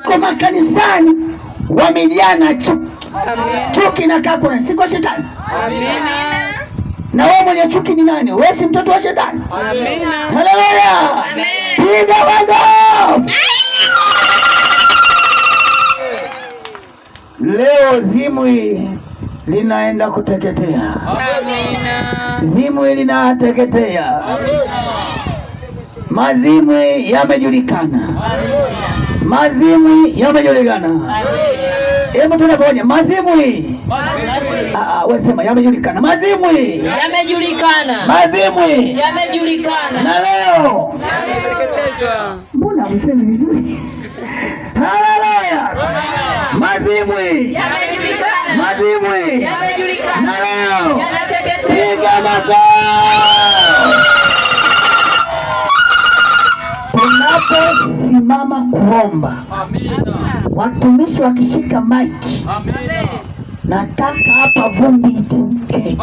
wako makanisani wamejana chuki. Chuki inakaa kuna si kwa shetani. Amina. Na wewe mwenye chuki ni nani? Wewe si mtoto wa shetani? Amina. Haleluya. Piga makofi. Leo zimwi linaenda kuteketea. Amina. Zimwi linateketea. Mazimwi yamejulikana. Mazimwi yamejulikana. Hebu tunaponya mazimwi. Wewe sema yamejulikana. Mazimwi Yamejulikana. mazimwi Yamejulikana. na leo Yameteketezwa. mbona msemi vizuri? Haleluya. Mazimwi Yamejulikana. mazimwi Yamejulikana. na leo Yanateketezwa. piga makofi. Tunaposimama kuomba, watumishi wakishika maiki, nataka hapa vumbi itimke.